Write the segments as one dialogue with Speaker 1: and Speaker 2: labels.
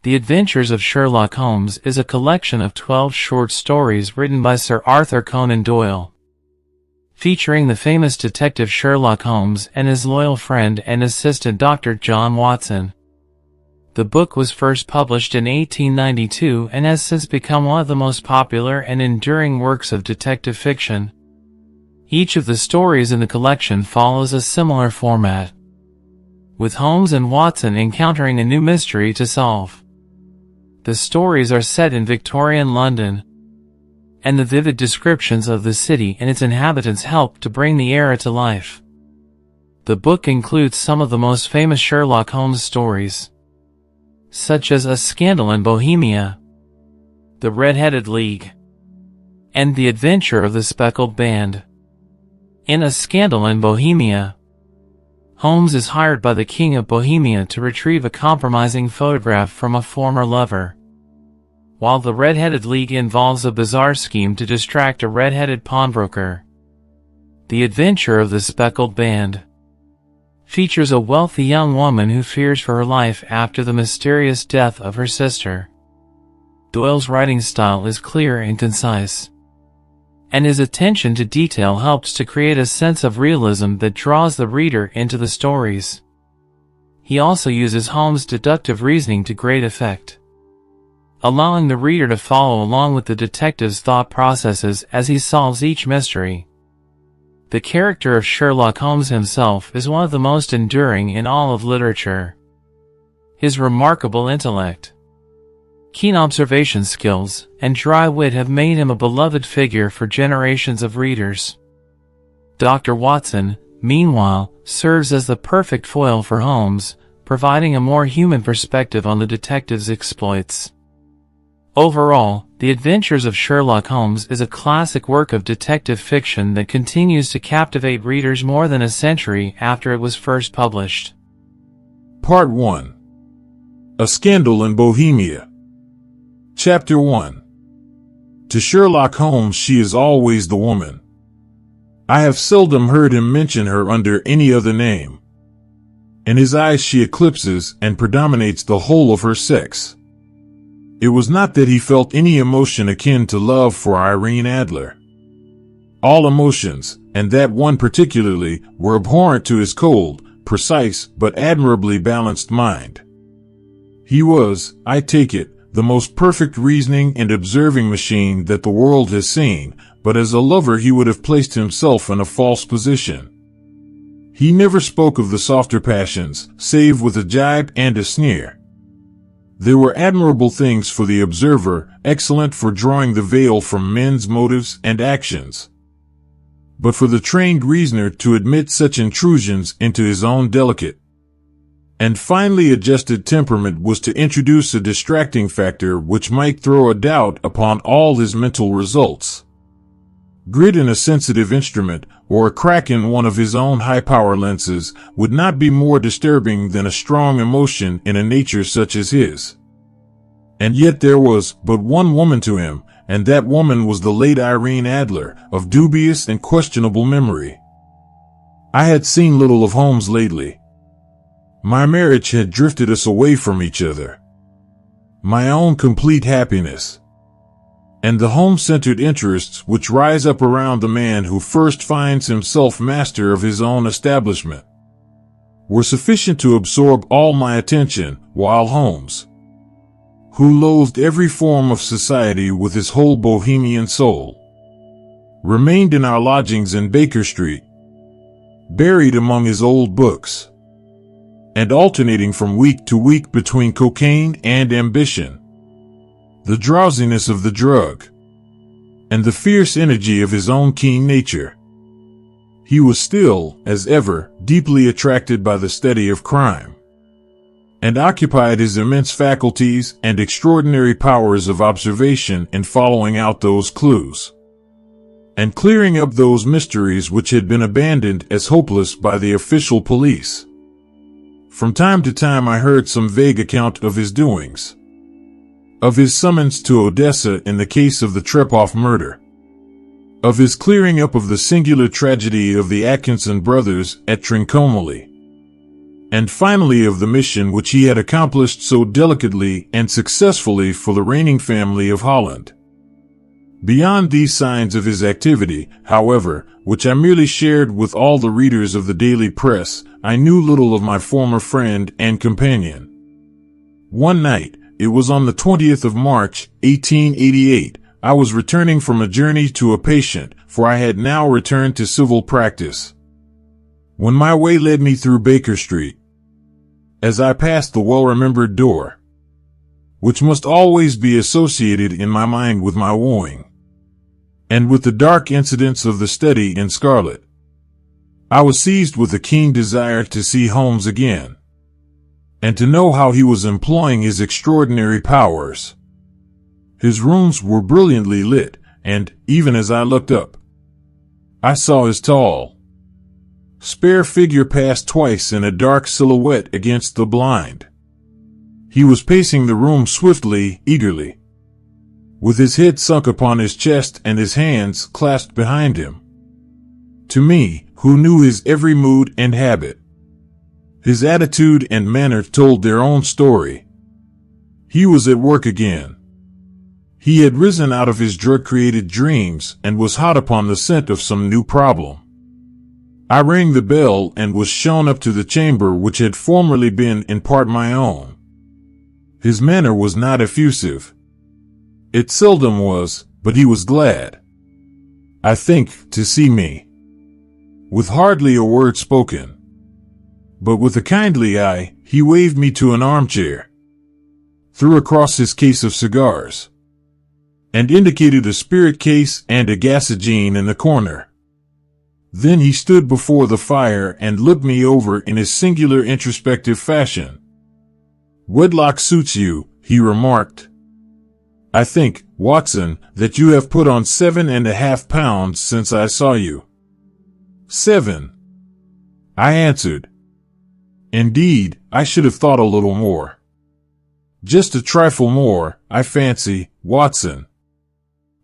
Speaker 1: The Adventures of Sherlock Holmes is a collection of 12 short stories written by Sir Arthur Conan Doyle, featuring the famous detective Sherlock Holmes and his loyal friend and assistant Dr. John Watson. The book was first published in 1892 and has since become one of the most popular and enduring works of detective fiction. Each of the stories in the collection follows a similar format, with Holmes and Watson encountering a new mystery to solve. The stories are set in Victorian London, and the vivid descriptions of the city and its inhabitants help to bring the era to life. The book includes some of the most famous Sherlock Holmes stories, such as A Scandal in Bohemia, The Red-Headed League, and The Adventure of the Speckled Band. In A Scandal in Bohemia, Holmes is hired by the King of Bohemia to retrieve a compromising photograph from a former lover, while The Red-Headed League involves a bizarre scheme to distract a red-headed pawnbroker. The Adventure of the Speckled Band features a wealthy young woman who fears for her life after the mysterious death of her sister. Doyle's writing style is clear and concise, and his attention to detail helps to create a sense of realism that draws the reader into the stories. He also uses Holmes' deductive reasoning to great effect, allowing the reader to follow along with the detective's thought processes as he solves each mystery. The character of Sherlock Holmes himself is one of the most enduring in all of literature. His remarkable intellect, keen observation skills, and dry wit have made him a beloved figure for generations of readers. Dr. Watson, meanwhile, serves as the perfect foil for Holmes, providing a more human perspective on the detective's exploits. Overall, The Adventures of Sherlock Holmes is a classic work of detective fiction that continues to captivate readers more than a century after it was first published.
Speaker 2: Part 1. A Scandal in Bohemia. Chapter 1. To Sherlock Holmes she is always the woman. I have seldom heard him mention her under any other name. In his eyes she eclipses and predominates the whole of her sex. It was not that he felt any emotion akin to love for Irene Adler. All emotions, and that one particularly, were abhorrent to his cold, precise, but admirably balanced mind. He was, I take it, the most perfect reasoning and observing machine that the world has seen, but as a lover he would have placed himself in a false position. He never spoke of the softer passions, save with a jibe and a sneer. There were admirable things for the observer, excellent for drawing the veil from men's motives and actions. But for the trained reasoner to admit such intrusions into his own delicate and finely adjusted temperament was to introduce a distracting factor which might throw a doubt upon all his mental results. Grit in a sensitive instrument, or a crack in one of his own high-power lenses, would not be more disturbing than a strong emotion in a nature such as his. And yet there was but one woman to him, and that woman was the late Irene Adler, of dubious and questionable memory. I had seen little of Holmes lately. My marriage had drifted us away from each other. My own complete happiness, and the home-centered interests which rise up around the man who first finds himself master of his own establishment, were sufficient to absorb all my attention, while Holmes, who loathed every form of society with his whole Bohemian soul, remained in our lodgings in Baker Street, buried among his old books, and alternating from week to week between cocaine and ambition, the drowsiness of the drug, and the fierce energy of his own keen nature. He was still, as ever, deeply attracted by the study of crime, and occupied his immense faculties and extraordinary powers of observation in following out those clues, and clearing up those mysteries which had been abandoned as hopeless by the official police. From time to time I heard some vague account of his doings, of his summons to Odessa in the case of the Trepoff murder, of his clearing up of the singular tragedy of the Atkinson brothers at Trincomalee, and finally of the mission which he had accomplished so delicately and successfully for the reigning family of Holland. Beyond these signs of his activity, however, which I merely shared with all the readers of the daily press, I knew little of my former friend and companion. One night, it was on the 20th of March, 1888, I was returning from a journey to a patient, for I had now returned to civil practice, when my way led me through Baker Street. As I passed the well-remembered door, which must always be associated in my mind with my wooing, and with the dark incidents of the study in scarlet, I was seized with a keen desire to see Holmes again, and to know how he was employing his extraordinary powers. His rooms were brilliantly lit, and, even as I looked up, I saw his tall, spare figure pass twice in a dark silhouette against the blind. He was pacing the room swiftly, eagerly, with his head sunk upon his chest and his hands clasped behind him. To me, who knew his every mood and habit, his attitude and manner told their own story. He was at work again. He had risen out of his drug-created dreams and was hot upon the scent of some new problem. I rang the bell and was shown up to the chamber which had formerly been in part my own. His manner was not effusive. It seldom was, but he was glad, I think, to see me. With hardly a word spoken, but with a kindly eye, he waved me to an armchair, threw across his case of cigars, and indicated a spirit case and a gasogene in the corner. Then he stood before the fire and looked me over in his singular introspective fashion. "Wedlock suits you," he remarked. "I think, Watson, that you have put on 7.5 pounds since I saw you." "7," I answered. "Indeed, I should have thought a little more." "Just a trifle more, I fancy, Watson.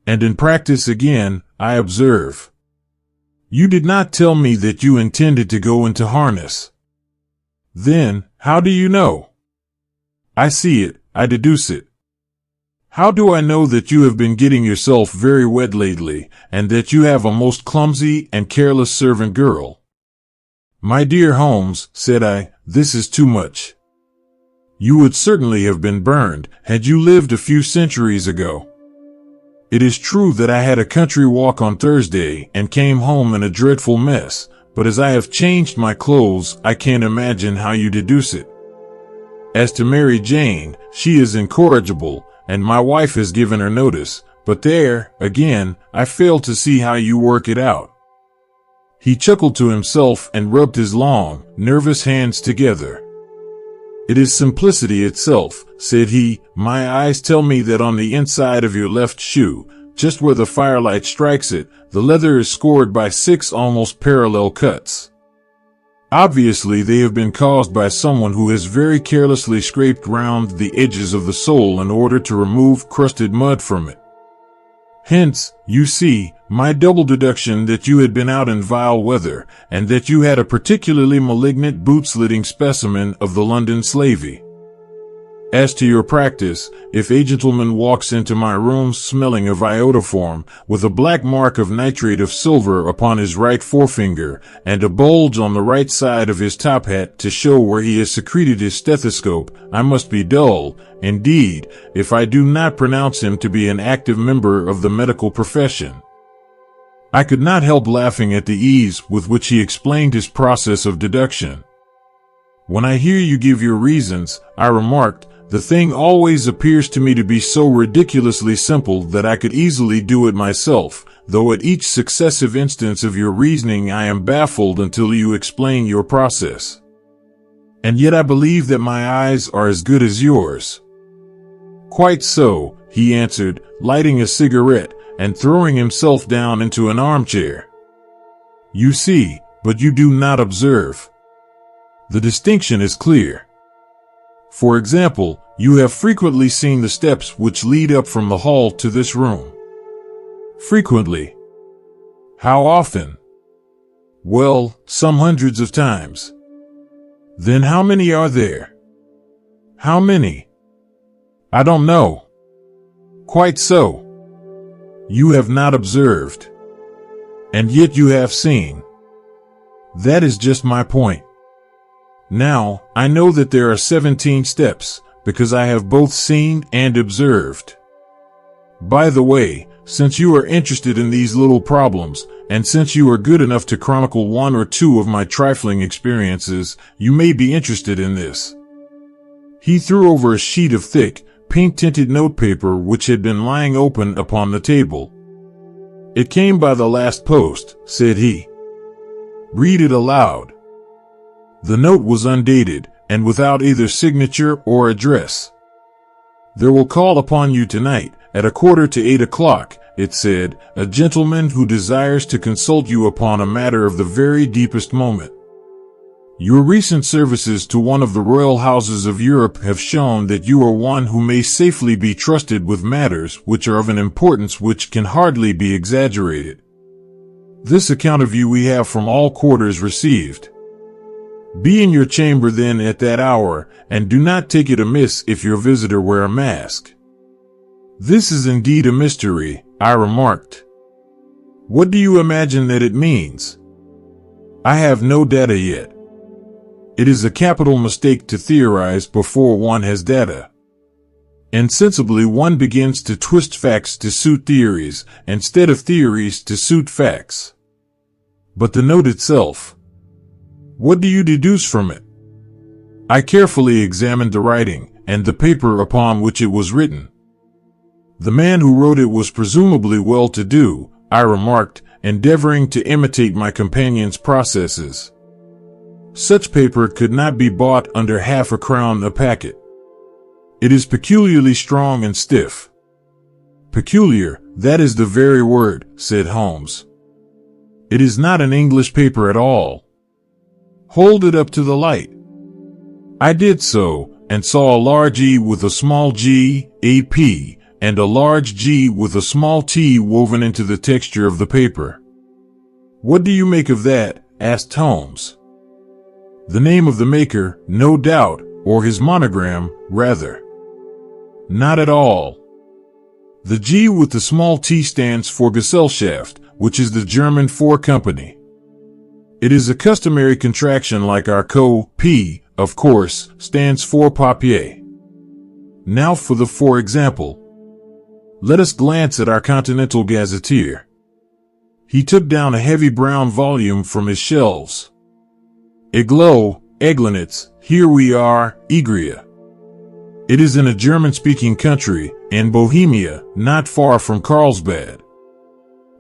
Speaker 2: And in practice again, I observe. You did not tell me that you intended to go into harness. Then, how do you know?" "I see it, I deduce it." "How do I know that you have been getting yourself very wet lately, and that you have a most clumsy and careless servant girl?" "My dear Holmes," said I, "this is too much. You would certainly have been burned, had you lived a few centuries ago. It is true that I had a country walk on Thursday and came home in a dreadful mess, but as I have changed my clothes, I can't imagine how you deduce it. As to Mary Jane, she is incorrigible, and my wife has given her notice, but there, again, I fail to see how you work it out." He chuckled to himself and rubbed his long, nervous hands together. "It is simplicity itself," said he. "My eyes tell me that on the inside of your left shoe, just where the firelight strikes it, the leather is scored by 6 almost parallel cuts. Obviously they have been caused by someone who has very carelessly scraped round the edges of the sole in order to remove crusted mud from it. Hence, you see, my double deduction that you had been out in vile weather, and that you had a particularly malignant boot-slitting specimen of the London slavey. As to your practice, if a gentleman walks into my room smelling of iodoform, with a black mark of nitrate of silver upon his right forefinger, and a bulge on the right side of his top hat to show where he has secreted his stethoscope, I must be dull, indeed, if I do not pronounce him to be an active member of the medical profession." I could not help laughing at the ease with which he explained his process of deduction. "When I hear you give your reasons," I remarked, "the thing always appears to me to be so ridiculously simple that I could easily do it myself, though at each successive instance of your reasoning I am baffled until you explain your process. And yet I believe that my eyes are as good as yours." "Quite so," he answered, lighting a cigarette and throwing himself down into an armchair. "You see, but you do not observe. The distinction is clear. For example, you have frequently seen the steps which lead up from the hall to this room." "Frequently." "How often?" "Well, some hundreds of times." Then how many are there? How many? I don't know. Quite so. You have not observed. And yet you have seen. That is just my point. Now, I know that there are 17 steps, because I have both seen and observed. By the way, since you are interested in these little problems, and since you are good enough to chronicle one or two of my trifling experiences, you may be interested in this. He threw over a sheet of thick, pink-tinted notepaper which had been lying open upon the table. It came by the last post, said he. Read it aloud. The note was undated, and without either signature or address. There will call upon you tonight, at 7:45, it said, a gentleman who desires to consult you upon a matter of the very deepest moment. Your recent services to one of the royal houses of Europe have shown that you are one who may safely be trusted with matters which are of an importance which can hardly be exaggerated. This account of you we have from all quarters received. Be in your chamber then at that hour, and do not take it amiss if your visitor wear a mask. This is indeed a mystery, I remarked. What do you imagine that it means? I have no data yet. It is a capital mistake to theorize before one has data. Insensibly one begins to twist facts to suit theories, instead of theories to suit facts. But the note itself, what do you deduce from it? I carefully examined the writing, and the paper upon which it was written. The man who wrote it was presumably well-to-do, I remarked, endeavoring to imitate my companion's processes. Such paper could not be bought under half a crown a packet. It is peculiarly strong and stiff. Peculiar, that is the very word, said Holmes. It is not an English paper at all. Hold it up to the light. I did so, and saw a large E with a small g, a P, and a large G with a small t woven into the texture of the paper. What do you make of that? Asked Holmes. The name of the maker, no doubt, or his monogram, rather. Not at all. The G with the small t stands for Gesellschaft, which is the German for company. It is a customary contraction like our co. P, of course, stands for papier. Now for the for example. Let us glance at our Continental Gazetteer. He took down a heavy brown volume from his shelves. Iglo, Eglinitz, here we are, Igria. It is in a German-speaking country, in Bohemia, not far from Carlsbad.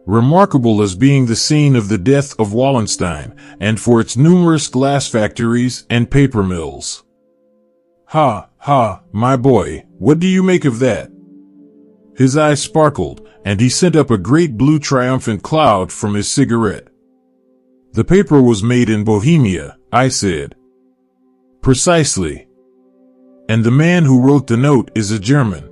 Speaker 2: Remarkable as being the scene of the death of Wallenstein, and for its numerous glass factories and paper mills. Ha, ha, my boy, what do you make of that? His eyes sparkled, and he sent up a great blue triumphant cloud from his cigarette. The paper was made in Bohemia, I said. Precisely. And the man who wrote the note is a German.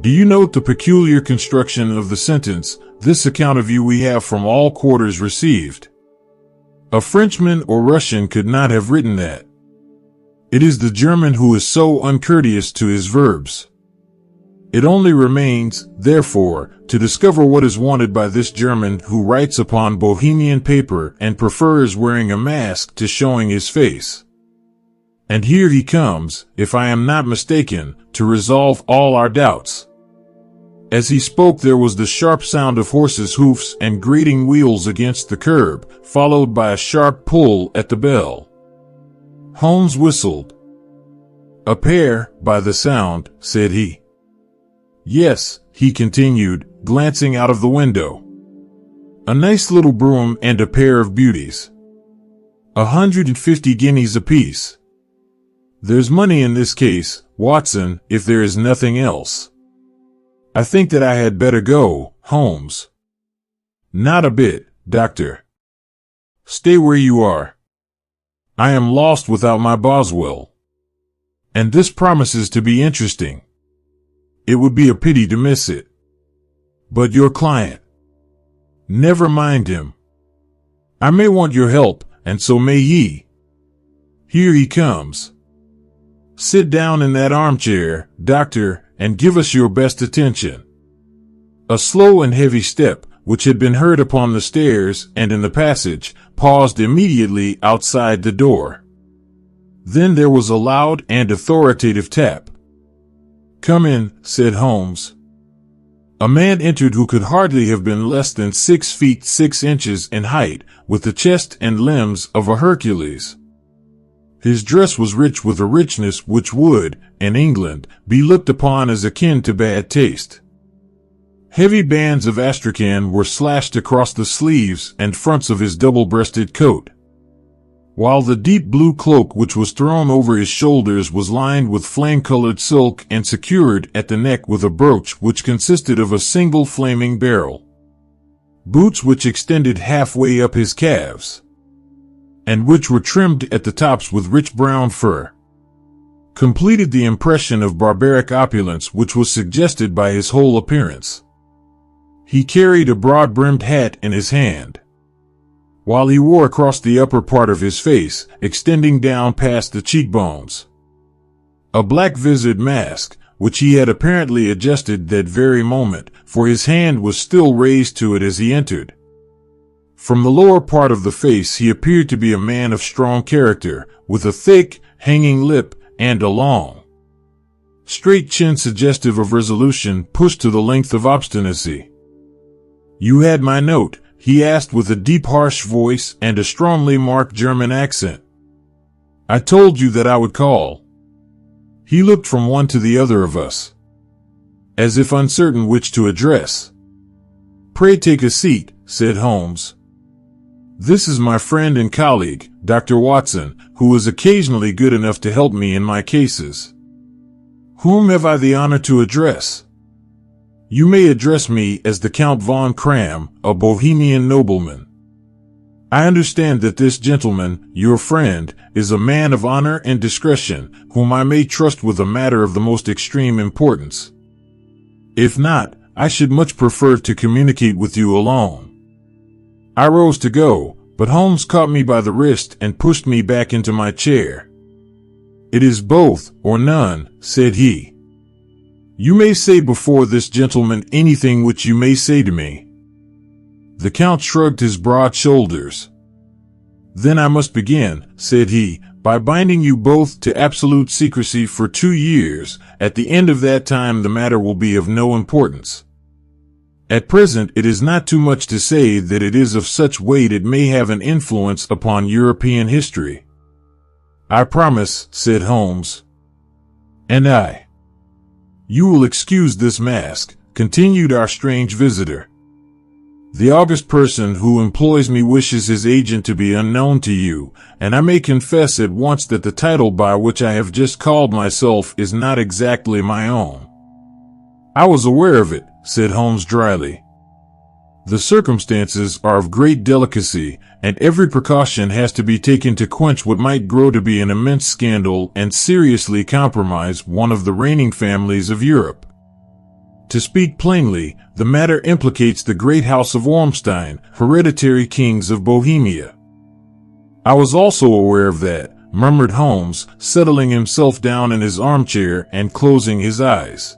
Speaker 2: Do you note the peculiar construction of the sentence, this account of you we have from all quarters received? A Frenchman or Russian could not have written that. It is the German who is so uncourteous to his verbs. It only remains, therefore, to discover what is wanted by this German who writes upon Bohemian paper and prefers wearing a mask to showing his face. And here he comes, if I am not mistaken, to resolve all our doubts. As he spoke there was the sharp sound of horses' hoofs and grating wheels against the curb, followed by a sharp pull at the bell. Holmes whistled. A pair, by the sound, said he. Yes, he continued, glancing out of the window. A nice little brougham and a pair of beauties. 150 guineas apiece. There's money in this case, Watson, if there is nothing else. I think that I had better go, Holmes. Not a bit, Doctor. Stay where you are. I am lost without my Boswell. And this promises to be interesting. It would be a pity to miss it. But your client. Never mind him. I may want your help, and so may ye. Here he comes. Sit down in that armchair, doctor, and give us your best attention. A slow and heavy step, which had been heard upon the stairs and in the passage, paused immediately outside the door. Then there was a loud and authoritative tap. "Come in," said Holmes. A man entered who could hardly have been less than 6 feet 6 inches in height, with the chest and limbs of a Hercules. His dress was rich with a richness which would, in England, be looked upon as akin to bad taste. Heavy bands of astrakhan were slashed across the sleeves and fronts of his double-breasted coat, while the deep blue cloak which was thrown over his shoulders was lined with flame-colored silk and secured at the neck with a brooch which consisted of a single flaming beryl. Boots which extended halfway up his calves, and which were trimmed at the tops with rich brown fur, completed the impression of barbaric opulence which was suggested by his whole appearance. He carried a broad-brimmed hat in his hand, while he wore across the upper part of his face, extending down past the cheekbones, a black visard mask, which he had apparently adjusted that very moment, for his hand was still raised to it as he entered. From the lower part of the face he appeared to be a man of strong character, with a thick, hanging lip, and a long, straight chin suggestive of resolution pushed to the length of obstinacy. "You had my note?" he asked with a deep harsh voice and a strongly marked German accent. "I told you that I would call." He looked from one to the other of us, as if uncertain which to address. "Pray take a seat," said Holmes. "This is my friend and colleague, Dr. Watson, who is occasionally good enough to help me in my cases. Whom have I the honor to address?" "You may address me as the Count von Kram, a Bohemian nobleman. I understand that this gentleman, your friend, is a man of honor and discretion, whom I may trust with a matter of the most extreme importance. If not, I should much prefer to communicate with you alone." I rose to go, but Holmes caught me by the wrist and pushed me back into my chair. "It is both, or none," said he. "You may say before this gentleman anything which you may say to me." The Count shrugged his broad shoulders. "Then I must begin," said he, "by binding you both to absolute secrecy for 2 years. At the end of that time the matter will be of no importance. At present it is not too much to say that it is of such weight it may have an influence upon European history." "I promise," said Holmes. "And I." "You will excuse this mask," continued our strange visitor. "The august person who employs me wishes his agent to be unknown to you, and I may confess at once that the title by which I have just called myself is not exactly my own." "I was aware of it," said Holmes dryly. "The circumstances are of great delicacy, and every precaution has to be taken to quench what might grow to be an immense scandal and seriously compromise one of the reigning families of Europe. To speak plainly, the matter implicates the great house of Ormstein, hereditary kings of Bohemia." "I was also aware of that," murmured Holmes, settling himself down in his armchair and closing his eyes.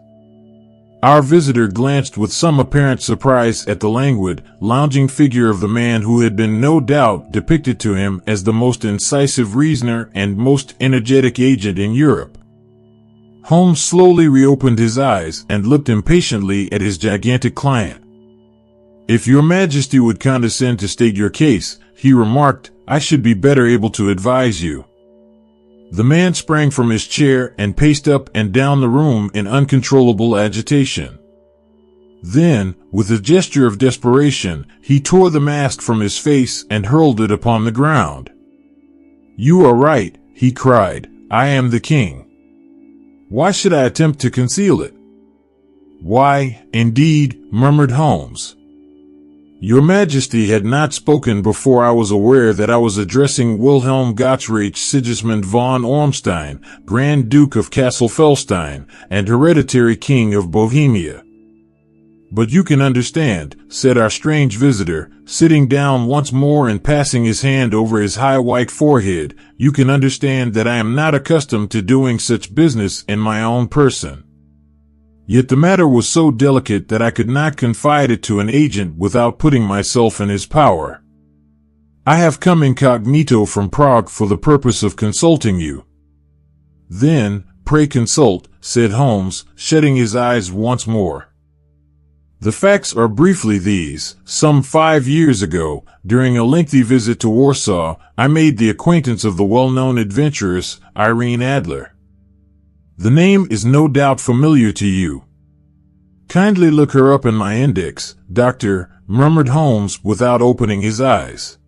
Speaker 2: Our visitor glanced with some apparent surprise at the languid, lounging figure of the man who had been no doubt depicted to him as the most incisive reasoner and most energetic agent in Europe. Holmes slowly reopened his eyes and looked impatiently at his gigantic client. "If your Majesty would condescend to state your case," he remarked, "I should be better able to advise you." The man sprang from his chair and paced up and down the room in uncontrollable agitation. Then, with a gesture of desperation, he tore the mask from his face and hurled it upon the ground. "You are right," he cried. "I am the king. Why should I attempt to conceal it?" "Why, indeed," murmured Holmes. "Your Majesty had not spoken before I was aware that I was addressing Wilhelm Gottschalk Sigismund von Ormstein, Grand Duke of Cassel-Felstein, and hereditary King of Bohemia. But you can understand, said our strange visitor, sitting down once more and passing his hand over his high white forehead, you can understand that I am not accustomed to doing such business in my own person. Yet the matter was so delicate that I could not confide it to an agent without putting myself in his power. I have come incognito from Prague for the purpose of consulting you. Then, pray consult, said Holmes, shutting his eyes once more. The facts are briefly these. Some 5 years ago, during a lengthy visit to Warsaw, I made the acquaintance of the well-known adventuress, Irene Adler. The name is no doubt familiar to you. Kindly look her up in my index, Doctor, murmured Holmes without opening his eyes.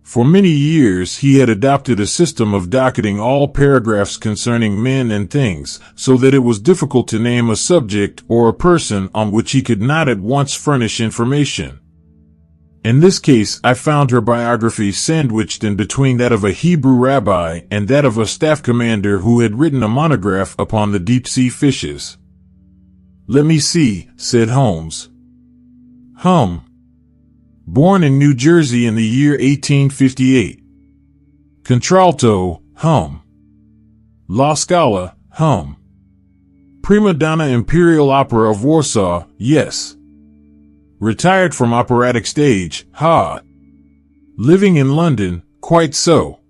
Speaker 2: For many years he had adopted a system of docketing all paragraphs concerning men and things, so that it was difficult to name a subject or a person on which he could not at once furnish information. In this case I found her biography sandwiched in between that of a Hebrew rabbi and that of a staff commander who had written a monograph upon the deep-sea fishes. Let me see, said Holmes. Born in New Jersey in the year 1858. Contralto, La Scala, Prima donna Imperial Opera of Warsaw, yes. Retired from operatic stage, Living in London, quite so.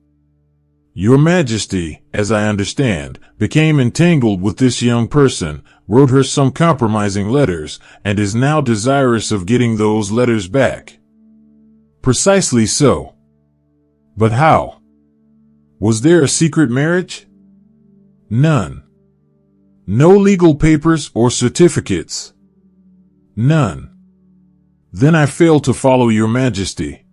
Speaker 2: Your Majesty, as I understand, became entangled with this young person, wrote her some compromising letters, and is now desirous of getting those letters back. Precisely so. But how? Was there a secret marriage? None. No legal papers or certificates? None. Then I fail to follow your Majesty.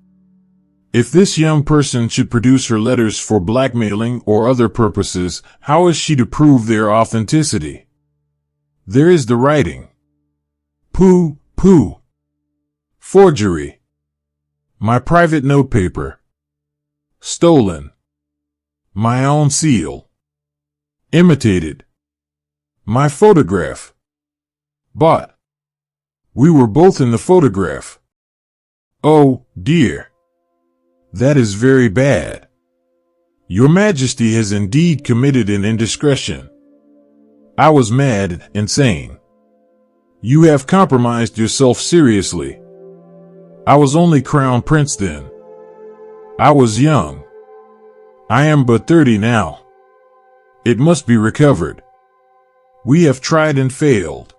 Speaker 2: If this young person should produce her letters for blackmailing or other purposes, how is she to prove their authenticity? There is the writing. Pooh. Forgery. My private notepaper. Stolen. My own seal. Imitated. My photograph. Bought. We were both in the photograph. Oh, dear. That is very bad. Your Majesty has indeed committed an indiscretion. I was mad, insane. You have compromised yourself seriously. I was only Crown Prince then. I was young. I am but 30 now. It must be recovered. We have tried and failed.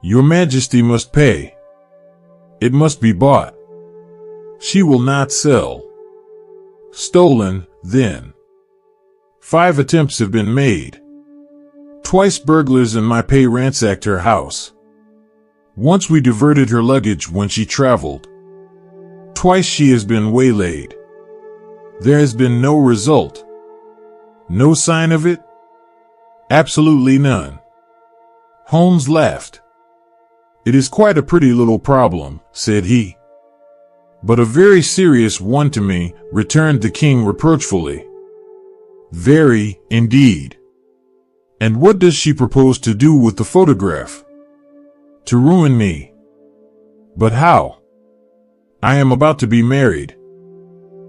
Speaker 2: Your Majesty must pay. It must be bought. She will not sell. Stolen, then. 5 attempts have been made. Twice burglars in my pay ransacked her house. Once we diverted her luggage when she traveled. Twice she has been waylaid. There has been no result. No sign of it? Absolutely none. Holmes laughed. It is quite a pretty little problem, said he. But a very serious one to me, returned the king reproachfully. Very, indeed. And what does she propose to do with the photograph? To ruin me. But how? I am about to be married.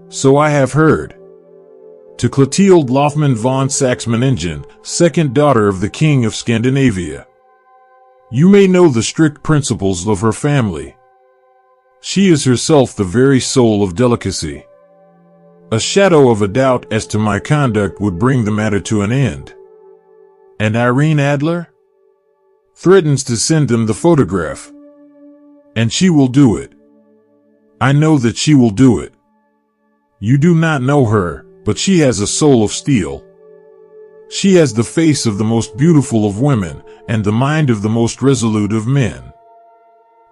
Speaker 2: So I have heard. To Clotilde Lothman von Saxe-Meiningen, second daughter of the King of Scandinavia. You may know the strict principles of her family. She is herself the very soul of delicacy. A shadow of a doubt as to my conduct would bring the matter to an end. And Irene Adler? Threatens to send them the photograph. And she will do it. I know that she will do it. You do not know her, but she has a soul of steel. She has the face of the most beautiful of women, and the mind of the most resolute of men.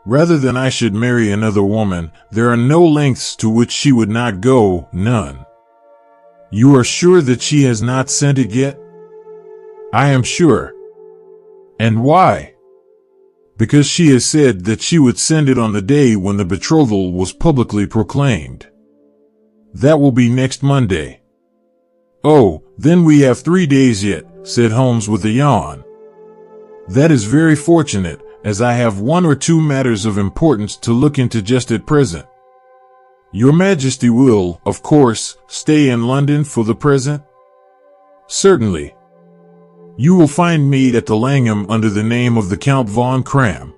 Speaker 2: Rather than I should marry another woman, there are no lengths to which she would not go, none. You are sure that she has not sent it yet? I am sure. And why? Because she has said that she would send it on the day when the betrothal was publicly proclaimed. That will be next Monday. Oh, then we have 3 days yet, said Holmes with a yawn. That is very fortunate, as I have one or two matters of importance to look into just at present. Your Majesty will, of course, stay in London for the present? Certainly. You will find me at the Langham under the name of the Count von Cram.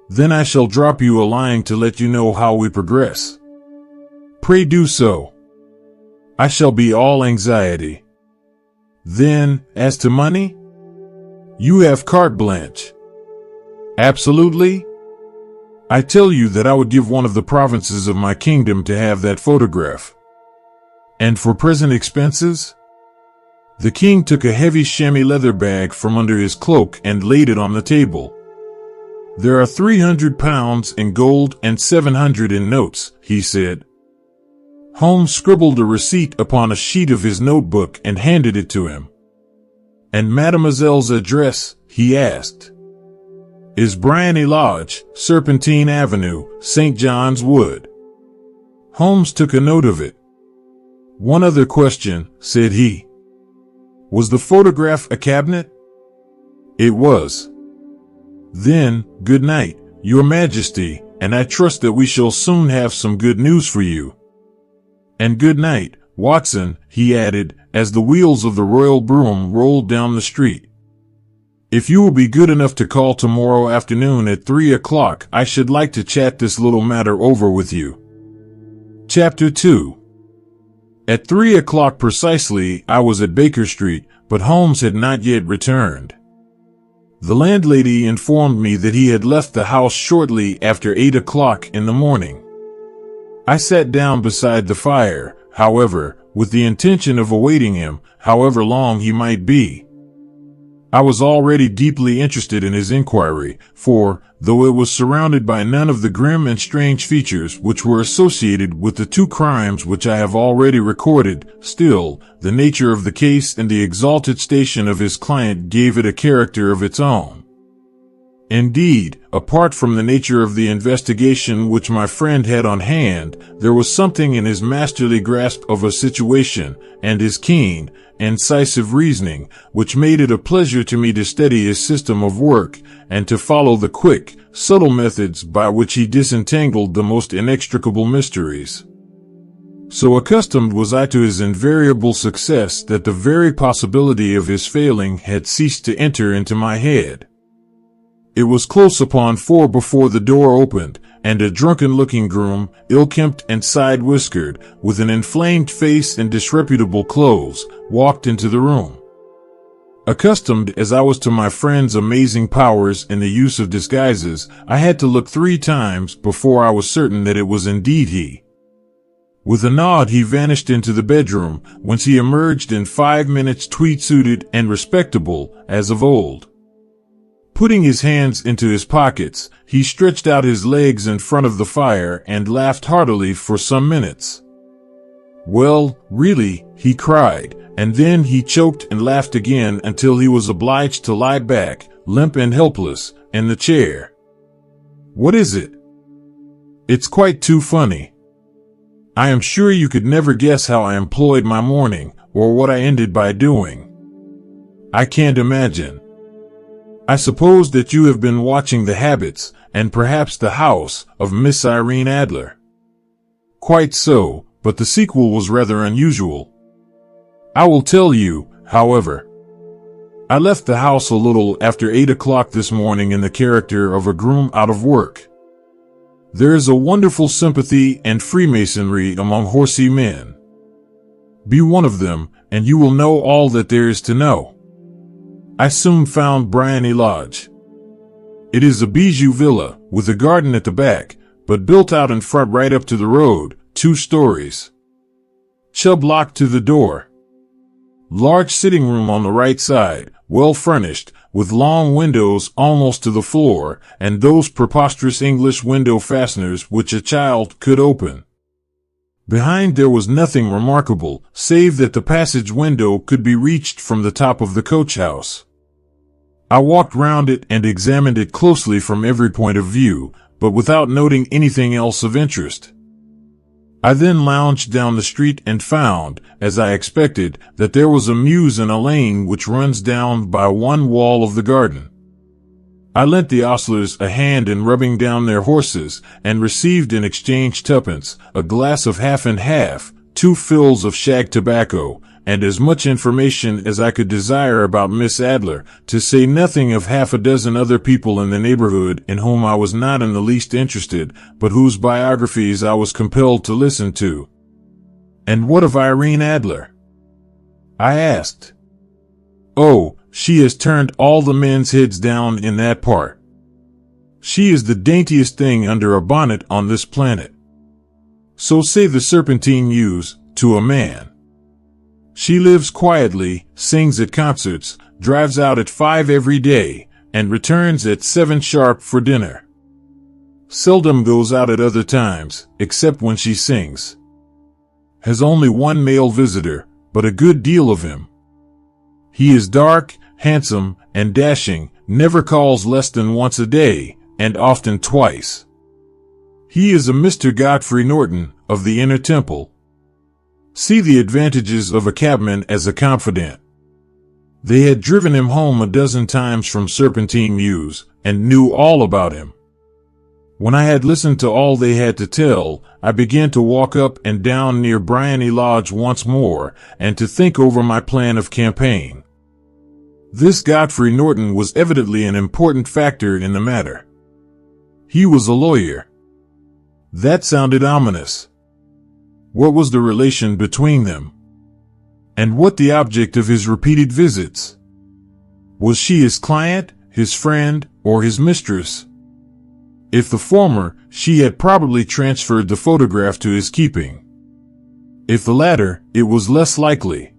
Speaker 2: Then I shall drop you a line to let you know how we progress. Pray do so. I shall be all anxiety. Then, as to money? You have carte blanche. Absolutely? I tell you that I would give one of the provinces of my kingdom to have that photograph. And for present expenses? The king took a heavy chamois leather bag from under his cloak and laid it on the table. There are £300 in gold and 700 in notes, he said. Holmes scribbled a receipt upon a sheet of his notebook and handed it to him. And Mademoiselle's address, he asked. Is Briony Lodge, Serpentine Avenue, St. John's Wood. Holmes took a note of it. One other question, said he. Was the photograph a cabinet? It was. Then, good night, Your Majesty, and I trust that we shall soon have some good news for you. And good night, Watson, he added, as the wheels of the royal brougham rolled down the street. If you will be good enough to call tomorrow afternoon at 3 o'clock, I should like to chat this little matter over with you. Chapter 2. At 3 o'clock precisely, I was at Baker Street, but Holmes had not yet returned. The landlady informed me that he had left the house shortly after 8 o'clock in the morning. I sat down beside the fire, however, with the intention of awaiting him, however long he might be. I was already deeply interested in his inquiry, for, though it was surrounded by none of the grim and strange features which were associated with the two crimes which I have already recorded, still, the nature of the case and the exalted station of his client gave it a character of its own. Indeed, apart from the nature of the investigation which my friend had on hand, there was something in his masterly grasp of a situation, and his keen, incisive reasoning, which made it a pleasure to me to study his system of work, and to follow the quick, subtle methods by which he disentangled the most inextricable mysteries. So accustomed was I to his invariable success that the very possibility of his failing had ceased to enter into my head. It was close upon 4 before the door opened, and a drunken-looking groom, ill-kempt and side-whiskered, with an inflamed face and disreputable clothes, walked into the room. Accustomed as I was to my friend's amazing powers in the use of disguises, I had to look 3 times before I was certain that it was indeed he. With a nod he vanished into the bedroom, whence he emerged in 5 minutes tweed-suited and respectable, as of old. Putting his hands into his pockets, he stretched out his legs in front of the fire and laughed heartily for some minutes. Well, really, he cried, and then he choked and laughed again until he was obliged to lie back, limp and helpless, in the chair. What is it? It's quite too funny. I am sure you could never guess how I employed my morning, or what I ended by doing. I can't imagine. I suppose that you have been watching the habits, and perhaps the house, of Miss Irene Adler. Quite so, but the sequel was rather unusual. I will tell you, however. I left the house a little after 8 o'clock this morning in the character of a groom out of work. There is a wonderful sympathy and freemasonry among horsey men. Be one of them, and you will know all that there is to know. I soon found Briony Lodge. It is a bijou villa, with a garden at the back, but built out in front right up to the road, 2 stories. Chubb locked to the door. Large sitting room on the right side, well furnished, with long windows almost to the floor, and those preposterous English window fasteners which a child could open. Behind there was nothing remarkable, save that the passage window could be reached from the top of the coach house. I walked round it and examined it closely from every point of view, but without noting anything else of interest. I then lounged down the street and found, as I expected, that there was a mews in a lane which runs down by one wall of the garden. I lent the ostlers a hand in rubbing down their horses, and received in exchange twopence, a glass of half and half, 2 fills of shag tobacco, and as much information as I could desire about Miss Adler, to say nothing of half a dozen other people in the neighborhood in whom I was not in the least interested, but whose biographies I was compelled to listen to. "And what of Irene Adler?" I asked. "Oh, she has turned all the men's heads down in that part. She is the daintiest thing under a bonnet on this planet. So say the Serpentine Mews, to a man. She lives quietly, sings at concerts, drives out at 5 every day, and returns at 7 sharp for dinner. Seldom goes out at other times, except when she sings. Has only one male visitor, but a good deal of him. He is dark, handsome, and dashing, never calls less than once a day, and often twice. He is a Mr. Godfrey Norton, of the Inner Temple. See the advantages of a cabman as a confidant. They had driven him home a dozen times from Serpentine Mews, and knew all about him. When I had listened to all they had to tell, I began to walk up and down near Bryony Lodge once more, and to think over my plan of campaign. This Godfrey Norton was evidently an important factor in the matter. He was a lawyer. That sounded ominous. What was the relation between them? And what the object of his repeated visits? Was she his client, his friend, or his mistress? If the former, she had probably transferred the photograph to his keeping. If the latter, it was less likely.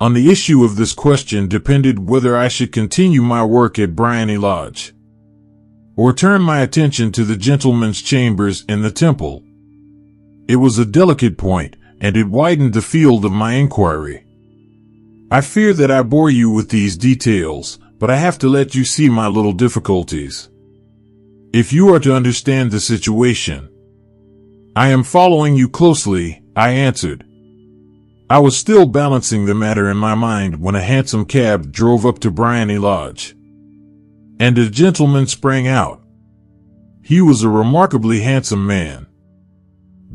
Speaker 2: On the issue of this question depended whether I should continue my work at Bryony Lodge, or turn my attention to the gentlemen's chambers in the Temple. It was a delicate point, and it widened the field of my inquiry. I fear that I bore you with these details, but I have to let you see my little difficulties. If you are to understand the situation. I am following you closely, I answered. I was still balancing the matter in my mind when a hansom cab drove up to Bryony Lodge, and a gentleman sprang out. He was a remarkably handsome man,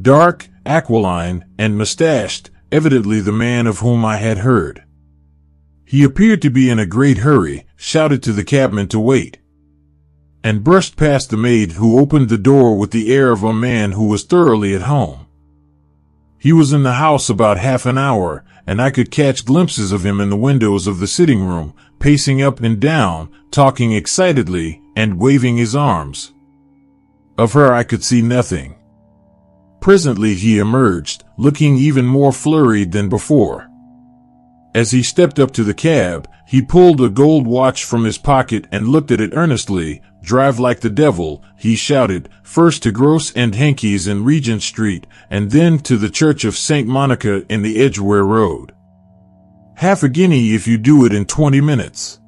Speaker 2: dark, aquiline, and mustached, evidently the man of whom I had heard. He appeared to be in a great hurry, shouted to the cabman to wait, and brushed past the maid, who opened the door with the air of a man who was thoroughly at home. He was in the house about half an hour, and I could catch glimpses of him in the windows of the sitting room, pacing up and down, talking excitedly, and waving his arms. Of her I could see nothing. Presently he emerged, looking even more flurried than before. As he stepped up to the cab, he pulled a gold watch from his pocket and looked at it earnestly. "Drive like the devil," he shouted, "first to Gross and Henke's in Regent Street, and then to the Church of St. Monica in the Edgware Road. Half a guinea if you do it in 20 minutes.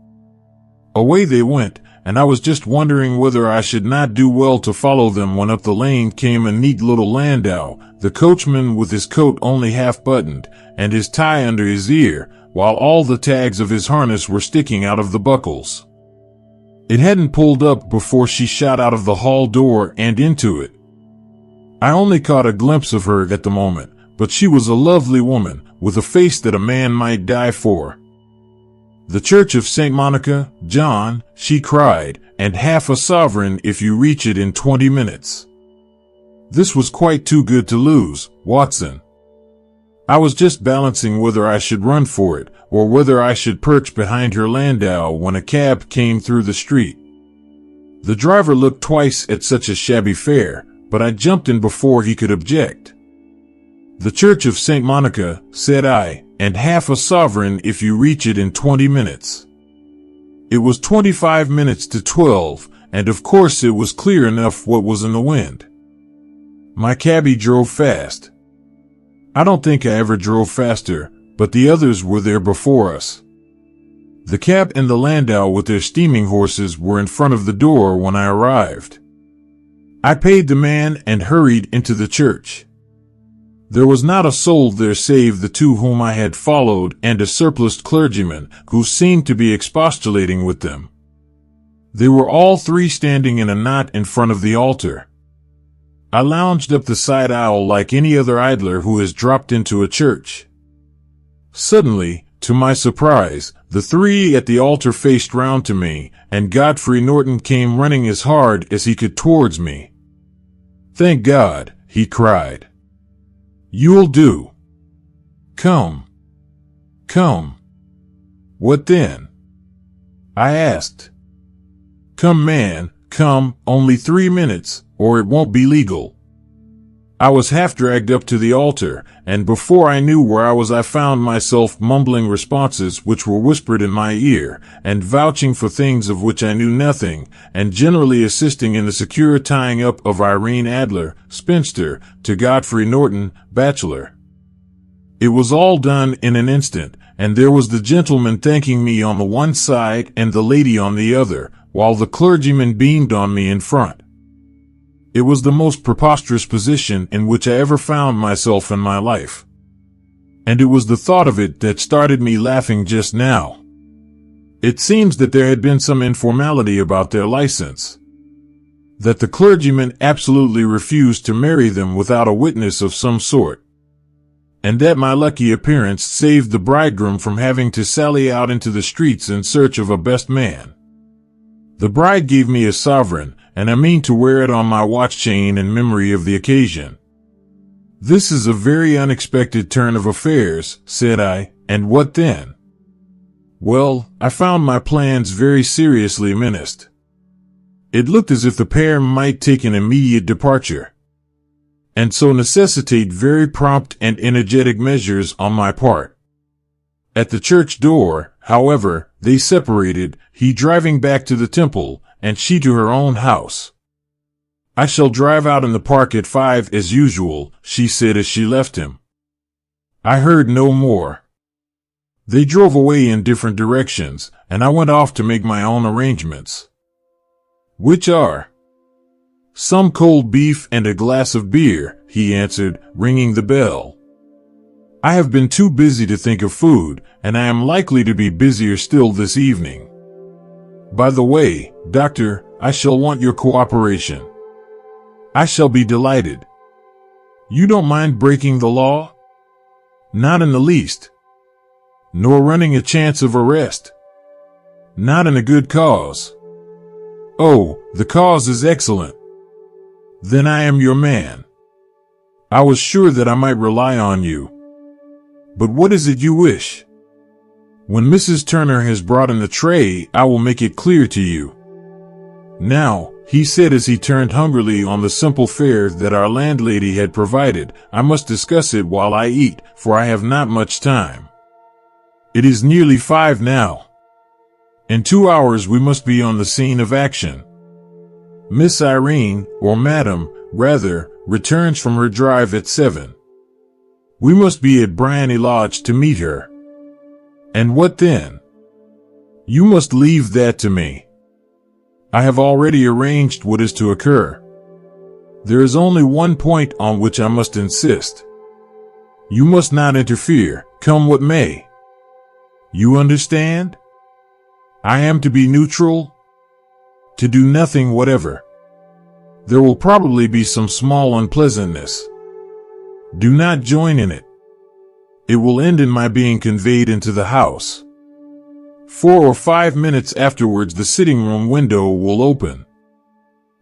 Speaker 2: Away they went, and I was just wondering whether I should not do well to follow them when up the lane came a neat little landau, the coachman with his coat only half buttoned, and his tie under his ear, while all the tags of his harness were sticking out of the buckles. It hadn't pulled up before she shot out of the hall door and into it. I only caught a glimpse of her at the moment, but she was a lovely woman, with a face that a man might die for. "The Church of St. Monica, John," she cried, "and half a sovereign if you reach it in 20 minutes. This was quite too good to lose, Watson. I was just balancing whether I should run for it, or whether I should perch behind her landau when a cab came through the street. The driver looked twice at such a shabby fare, but I jumped in before he could object. "The Church of St. Monica," said I, "and half a sovereign if you reach it in 20 minutes. It was 25 minutes to 12, and of course it was clear enough what was in the wind. My cabbie drove fast. I don't think I ever drove faster, but the others were there before us. The cab and the landau with their steaming horses were in front of the door when I arrived. I paid the man and hurried into the church. There was not a soul there save the two whom I had followed and a surpliced clergyman who seemed to be expostulating with them. They were all three standing in a knot in front of the altar. I lounged up the side aisle like any other idler who has dropped into a church. Suddenly, to my surprise, the three at the altar faced round to me, and Godfrey Norton came running as hard as he could towards me. "Thank God," he cried. "You'll do. Come. Come." "What then?" I asked. "Come, man, come, only 3 minutes, or it won't be legal." I was half dragged up to the altar, and before I knew where I was I found myself mumbling responses which were whispered in my ear, and vouching for things of which I knew nothing, and generally assisting in the secure tying up of Irene Adler, spinster, to Godfrey Norton, bachelor. It was all done in an instant, and there was the gentleman thanking me on the one side and the lady on the other, while the clergyman beamed on me in front. It was the most preposterous position in which I ever found myself in my life. And it was the thought of it that started me laughing just now. It seems that there had been some informality about their license. That the clergyman absolutely refused to marry them without a witness of some sort. And that my lucky appearance saved the bridegroom from having to sally out into the streets in search of a best man. The bride gave me a sovereign, and I mean to wear it on my watch chain in memory of the occasion. "This is a very unexpected turn of affairs," said I, "and what then?" Well, I found my plans very seriously menaced. It looked as if the pair might take an immediate departure, and so necessitate very prompt and energetic measures on my part. At the church door, however, they separated, he driving back to the temple, and she to her own house. "I shall drive out in the park at 5 as usual," she said as she left him. I heard no more. They drove away in different directions, and I went off to make my own arrangements. "Which are?" "Some cold beef and a glass of beer," he answered, ringing the bell. "I have been too busy to think of food, and I am likely to be busier still this evening. By the way, Doctor, I shall want your cooperation." "I shall be delighted." "You don't mind breaking the law?" "Not in the least." "Nor running a chance of arrest?" "Not in a good cause." "Oh, the cause is excellent. Then I am your man. I was sure that I might rely on you. But what is it you wish?" "When Mrs. Turner has brought in the tray, I will make it clear to you." "Now," he said as he turned hungrily on the simple fare that our landlady had provided, "I must discuss it while I eat, for I have not much time. It is nearly 5 now. In 2 hours we must be on the scene of action. Miss Irene, or Madam, rather, returns from her drive at 7. We must be at Briony Lodge to meet her. And what then? You must leave that to me. I have already arranged what is to occur. There is only one point on which I must insist. You must not interfere, come what may. You understand? I am to be neutral, to do nothing whatever. There will probably be some small unpleasantness. Do not join in it. It will end in my being conveyed into the house. 4 or 5 minutes afterwards the sitting room window will open.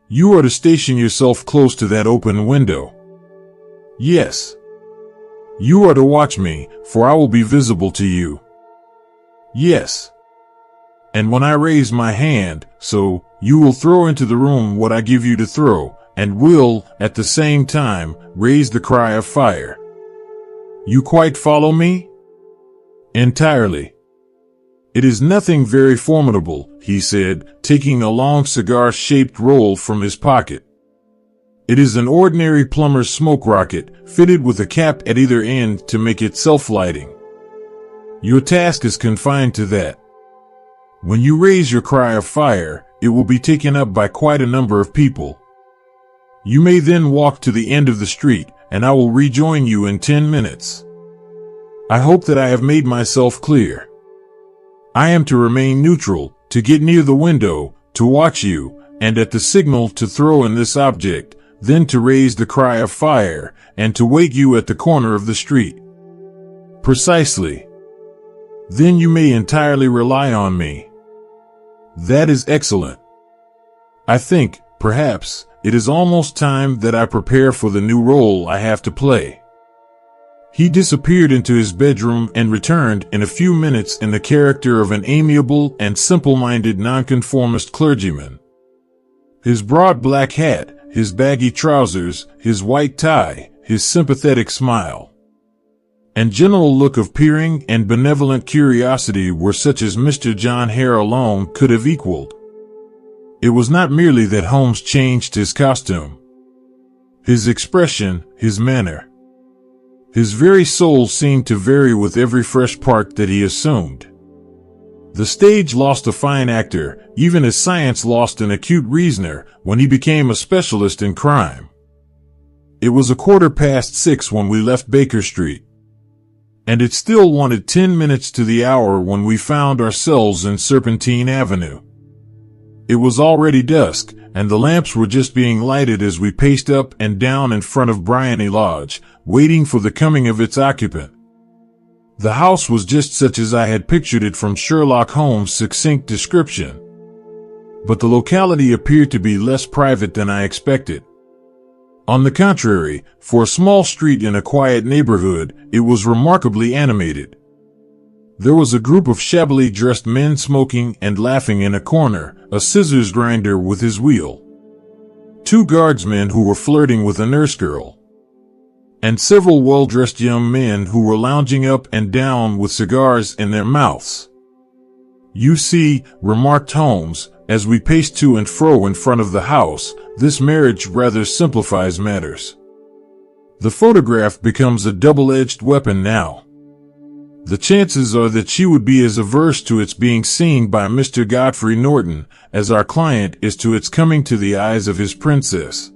Speaker 2: You are to station yourself close to that open window. Yes. You are to watch me, for I will be visible to you. Yes. And when I raise my hand, so, you will throw into the room what I give you to throw, and will, at the same time, raise the cry of fire. You quite follow me? Entirely. It is nothing very formidable, he said, taking a long cigar-shaped roll from his pocket. It is an ordinary plumber's smoke rocket, fitted with a cap at either end to make it self-lighting. Your task is confined to that. When you raise your cry of fire, it will be taken up by quite a number of people. You may then walk to the end of the street, and I will rejoin you in 10 minutes. I hope that I have made myself clear. I am to remain neutral, to get near the window, to watch you, and at the signal to throw in this object, then to raise the cry of fire, and to wake you at the corner of the street. Precisely. Then you may entirely rely on me. That is excellent. I think, perhaps, it is almost time that I prepare for the new role I have to play. He disappeared into his bedroom and returned in a few minutes in the character of an amiable and simple-minded nonconformist clergyman. His broad black hat, his baggy trousers, his white tie, his sympathetic smile, and general look of peering and benevolent curiosity were such as Mr. John Hare alone could have equaled. It was not merely that Holmes changed his costume. His expression, his manner, his very soul seemed to vary with every fresh part that he assumed. The stage lost a fine actor, even as science lost an acute reasoner, when he became a specialist in crime. It was 6:15 when we left Baker Street, and it still wanted 10 minutes to the hour when we found ourselves in Serpentine Avenue. It was already dusk, and the lamps were just being lighted as we paced up and down in front of Briony Lodge, waiting for the coming of its occupant. The house was just such as I had pictured it from Sherlock Holmes' succinct description. But the locality appeared to be less private than I expected. On the contrary, for a small street in a quiet neighborhood, it was remarkably animated. There was a group of shabbily dressed men smoking and laughing in a corner, a scissors grinder with his wheel, 2 guardsmen who were flirting with a nurse girl, and several well-dressed young men who were lounging up and down with cigars in their mouths. "You see," remarked Holmes, as we paced to and fro in front of the house, "this marriage rather simplifies matters. The photograph becomes a double-edged weapon now. The chances are that she would be as averse to its being seen by Mr. Godfrey Norton as our client is to its coming to the eyes of his princess.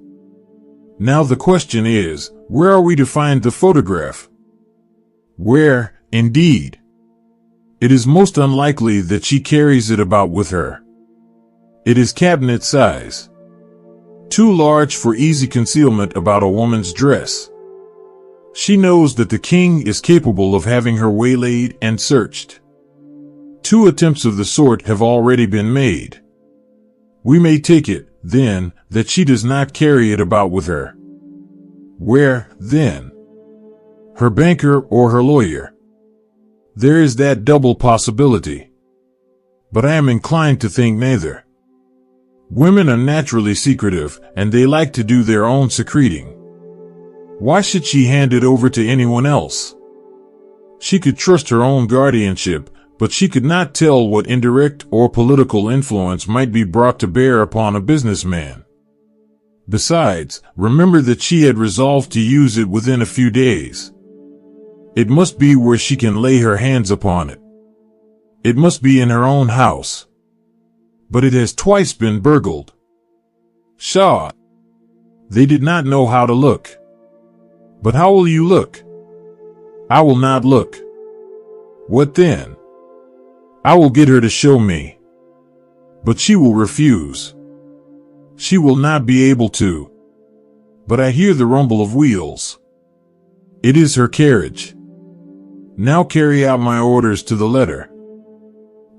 Speaker 2: Now the question is, where are we to find the photograph? Where, indeed? It is most unlikely that she carries it about with her. It is cabinet size, too large for easy concealment about a woman's dress. She knows that the king is capable of having her waylaid and searched. 2 attempts of the sort have already been made. We may take it, then, that she does not carry it about with her. Where, then? Her banker or her lawyer? There is that double possibility. But I am inclined to think neither. Women are naturally secretive, and they like to do their own secreting. Why should she hand it over to anyone else? She could trust her own guardianship, but she could not tell what indirect or political influence might be brought to bear upon a businessman. Besides, remember that she had resolved to use it within a few days. It must be where she can lay her hands upon it. It must be in her own house. But it has twice been burgled. Pshaw! They did not know how to look. But how will you look? I will not look. What then? I will get her to show me. But she will refuse. She will not be able to. But I hear the rumble of wheels. It is her carriage. Now carry out my orders to the letter.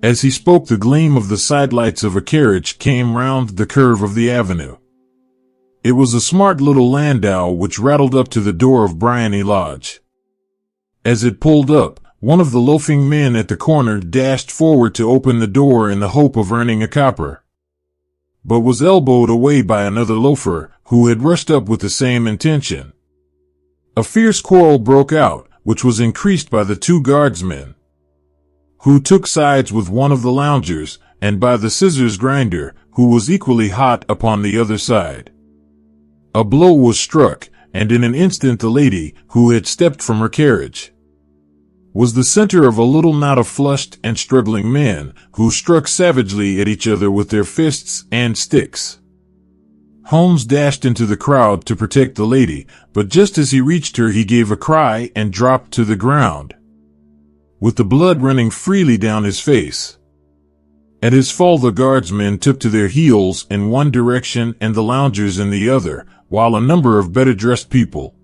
Speaker 2: As he spoke, the gleam of the sidelights of a carriage came round the curve of the avenue. It was a smart little landau which rattled up to the door of Briony Lodge. As it pulled up, one of the loafing men at the corner dashed forward to open the door in the hope of earning a copper, but was elbowed away by another loafer, who had rushed up with the same intention. A fierce quarrel broke out, which was increased by the 2 guardsmen, who took sides with one of the loungers, and by the scissors grinder, who was equally hot upon the other side. A blow was struck, and in an instant the lady, who had stepped from her carriage, was the center of a little knot of flushed and struggling men, who struck savagely at each other with their fists and sticks. Holmes dashed into the crowd to protect the lady, but just as he reached her he gave a cry and dropped to the ground, with the blood running freely down his face. At his fall, the guardsmen took to their heels in one direction and the loungers in the other, while a number of better-dressed people,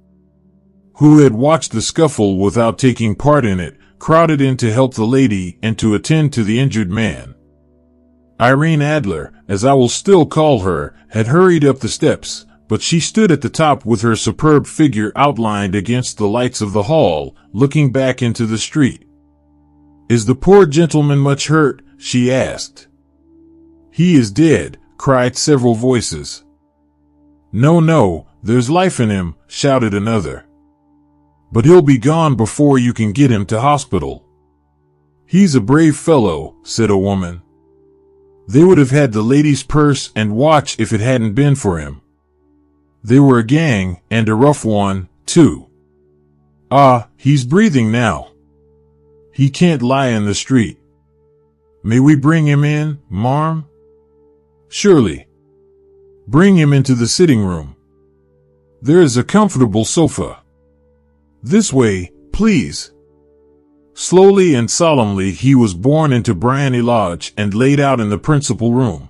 Speaker 2: who had watched the scuffle without taking part in it, crowded in to help the lady and to attend to the injured man. Irene Adler, as I will still call her, had hurried up the steps, but she stood at the top with her superb figure outlined against the lights of the hall, looking back into the street. "Is the poor gentleman much hurt?" she asked. "He is dead," cried several voices. No, there's life in him," shouted another. "But he'll be gone before you can get him to hospital." "He's a brave fellow," said a woman. "They would have had the lady's purse and watch if it hadn't been for him. They were a gang, and a rough one, too. Ah, he's breathing now. He can't lie in the street. May we bring him in, marm?" "Surely. Bring him into the sitting room. There is a comfortable sofa. This way, please." Slowly and solemnly he was borne into Briony Lodge and laid out in the principal room,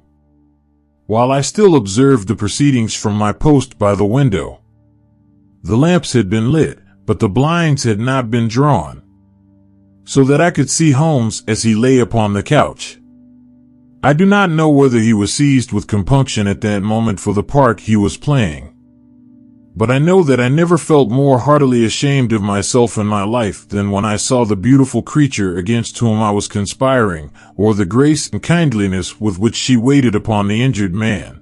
Speaker 2: while I still observed the proceedings from my post by the window. The lamps had been lit, but the blinds had not been drawn, so that I could see Holmes as he lay upon the couch. I do not know whether he was seized with compunction at that moment for the part he was playing, but I know that I never felt more heartily ashamed of myself in my life than when I saw the beautiful creature against whom I was conspiring, or the grace and kindliness with which she waited upon the injured man.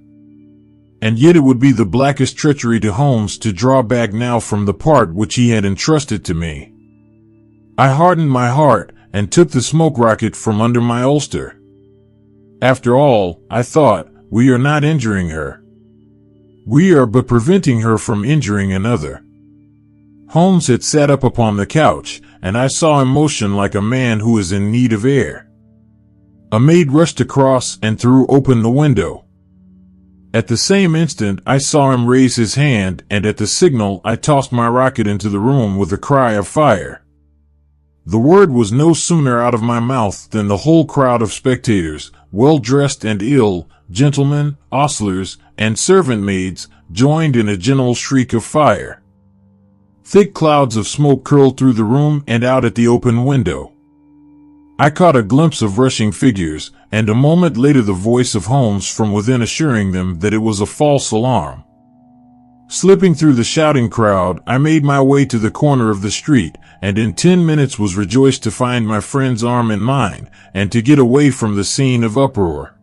Speaker 2: And yet it would be the blackest treachery to Holmes to draw back now from the part which he had entrusted to me. I hardened my heart and took the smoke rocket from under my ulster. After all, I thought, we are not injuring her. We are but preventing her from injuring another. Holmes had sat up upon the couch, and I saw him motion like a man who is in need of air. A maid rushed across and threw open the window. At the same instant I saw him raise his hand, and at the signal I tossed my rocket into the room with a cry of fire. The word was no sooner out of my mouth than the whole crowd of spectators, well-dressed and ill, gentlemen, ostlers, and servant maids, joined in a general shriek of fire. Thick clouds of smoke curled through the room and out at the open window. I caught a glimpse of rushing figures, and a moment later the voice of Holmes from within assuring them that it was a false alarm. Slipping through the shouting crowd, I made my way to the corner of the street, and in 10 minutes was rejoiced to find my friend's arm in mine, and to get away from the scene of uproar.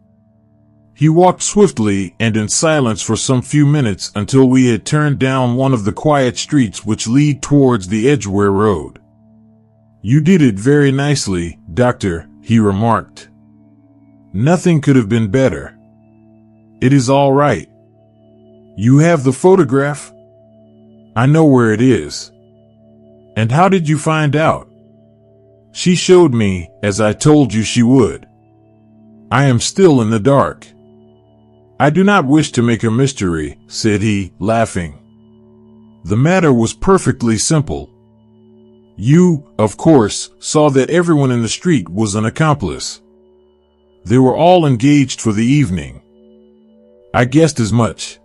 Speaker 2: He walked swiftly and in silence for some few minutes until we had turned down one of the quiet streets which lead towards the Edgware Road. "You did it very nicely, Doctor," he remarked. "Nothing could have been better. It is all right. You have the photograph?" "I know where it is." "And how did you find out?" "She showed me, as I told you she would. I am still in the dark." "I do not wish to make a mystery," said he, laughing. "The matter was perfectly simple. You, of course, saw that everyone in the street was an accomplice. They were all engaged for the evening. I guessed as much.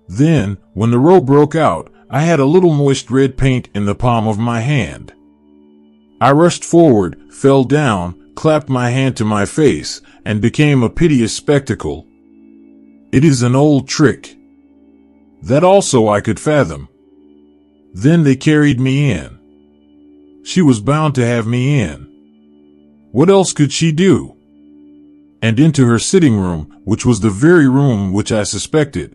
Speaker 2: Then, when the row broke out, I had a little moist red paint in the palm of my hand. I rushed forward, fell down, clapped my hand to my face, and became a piteous spectacle. It is an old trick. That also I could fathom. Then they carried me in. She was bound to have me in. What else could she do? And into her sitting room, which was the very room which I suspected.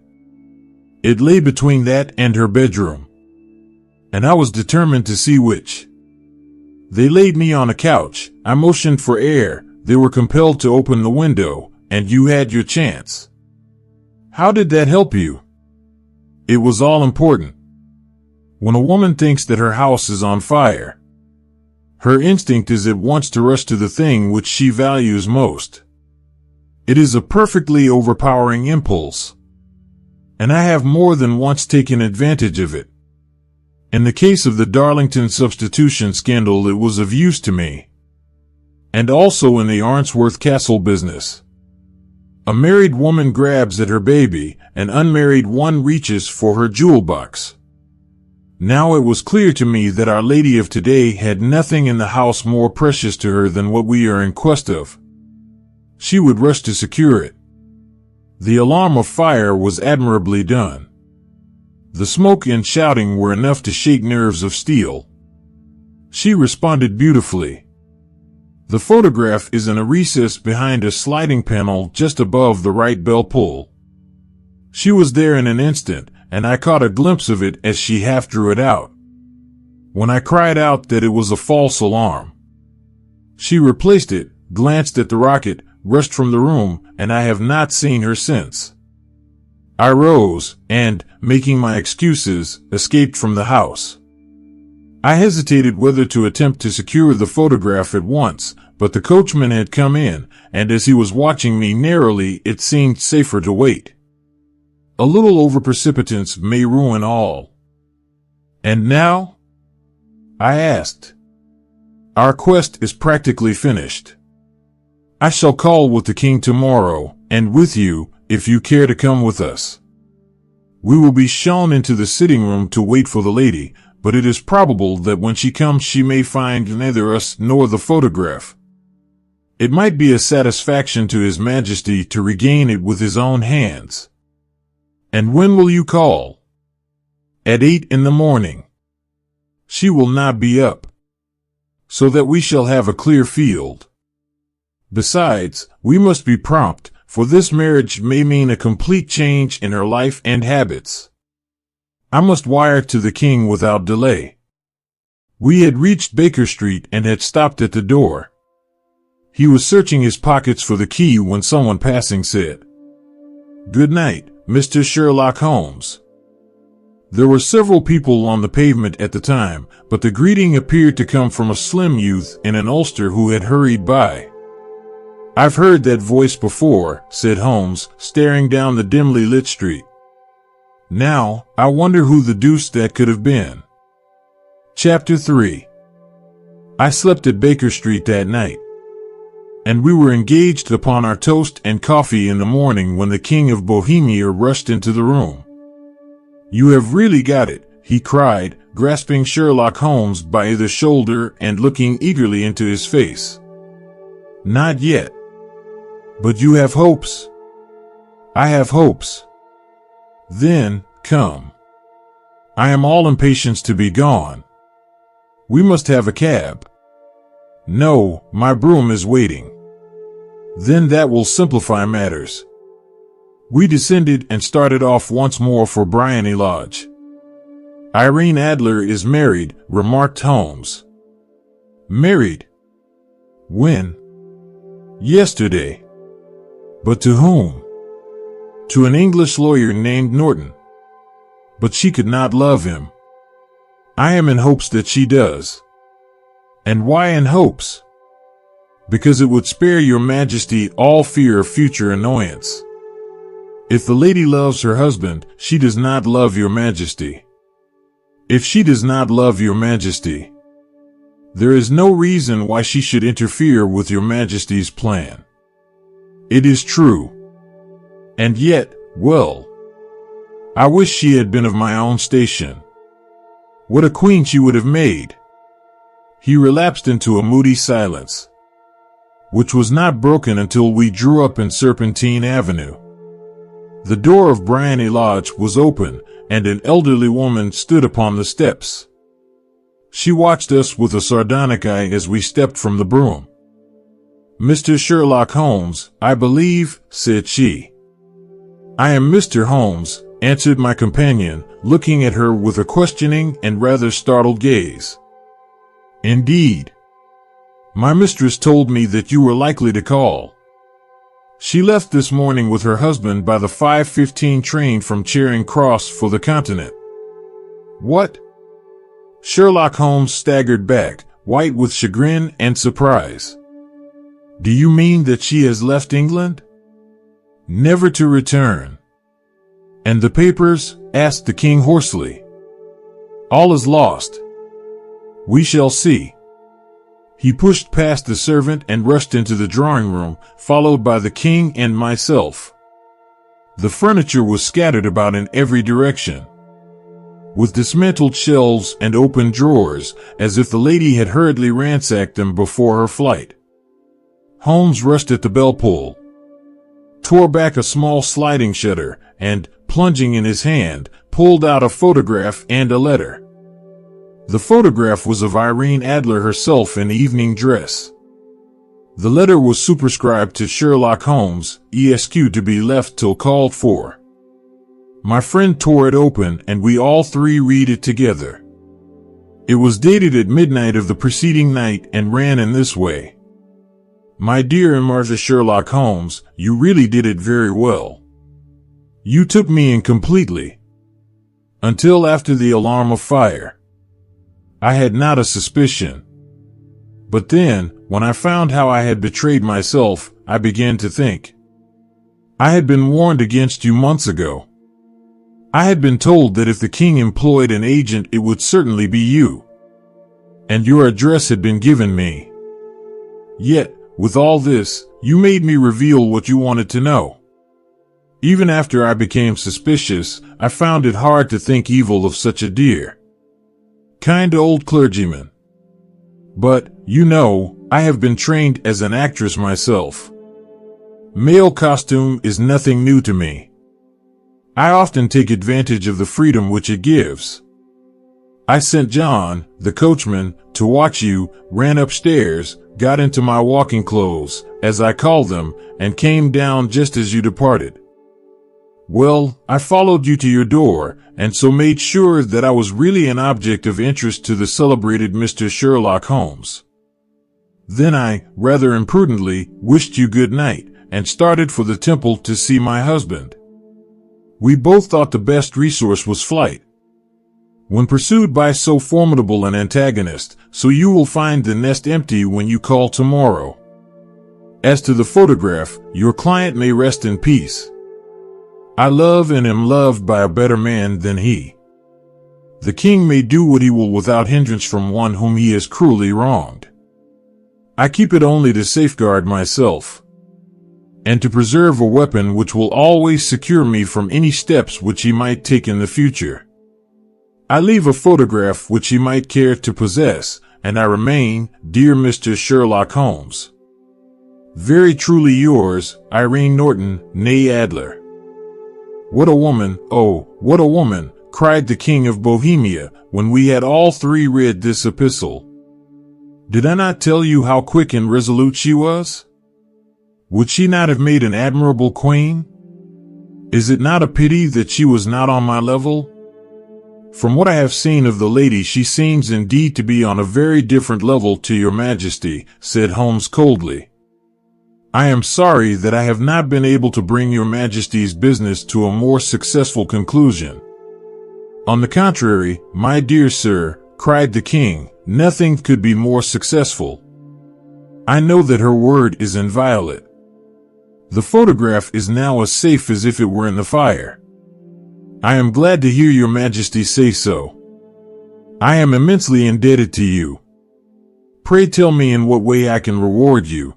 Speaker 2: It lay between that and her bedroom, and I was determined to see which. They laid me on a couch, I motioned for air, they were compelled to open the window, and you had your chance. How did that help you? It was all important. When a woman thinks that her house is on fire, her instinct is at once to rush to the thing which she values most. It is a perfectly overpowering impulse, and I have more than once taken advantage of it. In the case of the Darlington substitution scandal, it was of use to me. And also in the Arnsworth Castle business. A married woman grabs at her baby, an unmarried one reaches for her jewel box. Now it was clear to me that Our Lady of today had nothing in the house more precious to her than what we are in quest of. She would rush to secure it. The alarm of fire was admirably done. The smoke and shouting were enough to shake nerves of steel. She responded beautifully. The photograph is in a recess behind a sliding panel just above the right bell pull. She was there in an instant, and I caught a glimpse of it as she half drew it out. When I cried out that it was a false alarm, she replaced it, glanced at the rocket, rushed from the room, and I have not seen her since. I rose, and, making my excuses, escaped from the house. I hesitated whether to attempt to secure the photograph at once, but the coachman had come in, and as he was watching me narrowly, it seemed safer to wait. A little over-precipitance may ruin all. And now? I asked. Our quest is practically finished. I shall call with the king tomorrow, and with you, if you care to come with us. We will be shown into the sitting room to wait for the lady, but it is probable that when she comes she may find neither us nor the photograph. It might be a satisfaction to His Majesty to regain it with his own hands. And when will you call? At 8 in the morning. She will not be up, so that we shall have a clear field. Besides, we must be prompt, for this marriage may mean a complete change in her life and habits. I must wire to the king without delay. We had reached Baker Street and had stopped at the door. He was searching his pockets for the key when someone passing said, "Good night, Mr. Sherlock Holmes." There were several people on the pavement at the time, but the greeting appeared to come from a slim youth in an ulster who had hurried by. "I've heard that voice before," said Holmes, staring down the dimly lit street. "Now, I wonder who the deuce that could have been." Chapter 3. I slept at Baker Street that night, and we were engaged upon our toast and coffee in the morning when the King of Bohemia rushed into the room. "You have really got it," he cried, grasping Sherlock Holmes by the shoulder and looking eagerly into his face. "Not yet. But you have hopes?" "I have hopes." "Then, come. I am all impatience to be gone. We must have a cab." "No, my brougham is waiting." "Then that will simplify matters." We descended and started off once more for Briony Lodge. "Irene Adler is married," remarked Holmes. "Married? When?" "Yesterday." "But to whom?" "To an English lawyer named Norton." "But she could not love him." "I am in hopes that she does." "And why in hopes?" "Because it would spare your Majesty all fear of future annoyance. If the lady loves her husband, she does not love your Majesty. If she does not love your Majesty, there is no reason why she should interfere with your Majesty's plan. It is true. And yet, well, I wish she had been of my own station. What a queen she would have made." He relapsed into a moody silence, which was not broken until we drew up in Serpentine Avenue. The door of Briony Lodge was open, and an elderly woman stood upon the steps. She watched us with a sardonic eye as we stepped from the brougham. "Mr. Sherlock Holmes, I believe," said she. "I am Mr. Holmes," answered my companion, looking at her with a questioning and rather startled gaze. "Indeed. My mistress told me that you were likely to call. She left this morning with her husband by the 5:15 train from Charing Cross for the Continent." "What?" Sherlock Holmes staggered back, white with chagrin and surprise. "Do you mean that she has left England?" "Never to return." "And the papers?" asked the king hoarsely. "All is lost." "We shall see." He pushed past the servant and rushed into the drawing room, followed by the king and myself. The furniture was scattered about in every direction, with dismantled shelves and open drawers, as if the lady had hurriedly ransacked them before her flight. Holmes rushed at the bell pull, tore back a small sliding shutter, and, plunging in his hand, pulled out a photograph and a letter. The photograph was of Irene Adler herself in evening dress. The letter was superscribed to Sherlock Holmes, Esq, to be left till called for. My friend tore it open, and we all three read it together. It was dated at midnight of the preceding night and ran in this way. My dear Martha Sherlock Holmes, you really did it very well. You took me in completely. Until after the alarm of fire, I had not a suspicion. But then, when I found how I had betrayed myself, I began to think. I had been warned against you months ago. I had been told that if the king employed an agent, it would certainly be you. And your address had been given me. Yet, with all this, you made me reveal what you wanted to know. Even after I became suspicious, I found it hard to think evil of such a dear, kind old clergyman. But, you know, I have been trained as an actress myself. Male costume is nothing new to me. I often take advantage of the freedom which it gives. I sent John, the coachman, to watch you, ran upstairs, got into my walking clothes, as I call them, and came down just as you departed. Well, I followed you to your door, and so made sure that I was really an object of interest to the celebrated Mr. Sherlock Holmes. Then I, rather imprudently, wished you good night, and started for the temple to see my husband. We both thought the best resource was flight, when pursued by so formidable an antagonist, so you will find the nest empty when you call tomorrow. As to the photograph, your client may rest in peace. I love and am loved by a better man than he. The king may do what he will without hindrance from one whom he has cruelly wronged. I keep it only to safeguard myself, and to preserve a weapon which will always secure me from any steps which he might take in the future. I leave a photograph which he might care to possess, and I remain, dear Mr. Sherlock Holmes, very truly yours, Irene Norton, née Adler. What a woman, oh, what a woman, cried the King of Bohemia, when we had all three read this epistle. Did I not tell you how quick and resolute she was? Would she not have made an admirable queen? Is it not a pity that she was not on my level? From what I have seen of the lady, she seems indeed to be on a very different level to your majesty, said Holmes coldly. I am sorry that I have not been able to bring your majesty's business to a more successful conclusion. On the contrary, my dear sir, cried the king, nothing could be more successful. I know that her word is inviolate. The photograph is now as safe as if it were in the fire. I am glad to hear your majesty say so. I am immensely indebted to you. Pray tell me in what way I can reward you.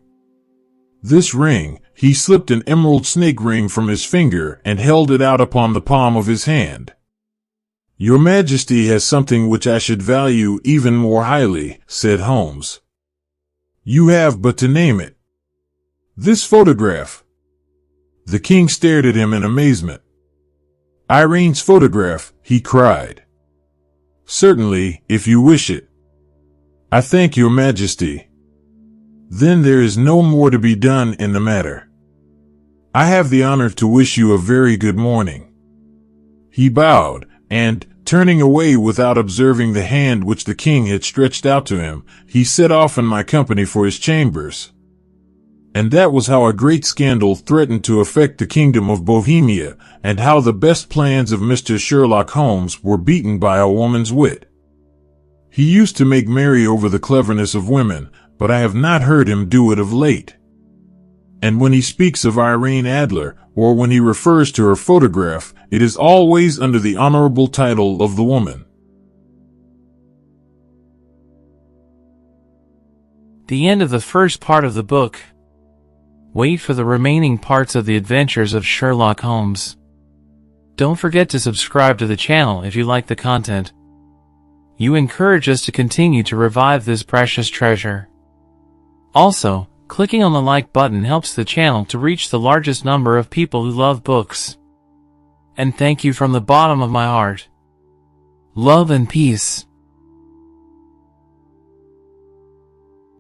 Speaker 2: This ring, he slipped an emerald snake ring from his finger and held it out upon the palm of his hand. Your majesty has something which I should value even more highly, said Holmes. You have but to name it. This photograph. The king stared at him in amazement. Irene's photograph, he cried. Certainly, if you wish it. I thank your majesty. Then there is no more to be done in the matter. I have the honor to wish you a very good morning. He bowed, and, turning away without observing the hand which the king had stretched out to him, he set off in my company for his chambers. And that was how a great scandal threatened to affect the kingdom of Bohemia, and how the best plans of Mr. Sherlock Holmes were beaten by a woman's wit. He used to make merry over the cleverness of women, but I have not heard him do it of late. And when he speaks of Irene Adler, or when he refers to her photograph, it is always under the honorable title of the woman.
Speaker 1: the end of the first part of the book. Wait for the remaining parts of the Adventures of Sherlock Holmes. Don't forget to subscribe to the channel if you like the content. You encourage us to continue to revive this precious treasure. Also, clicking on the like button helps the channel to reach the largest number of people who love books. And thank you from the bottom of my heart. Love and peace.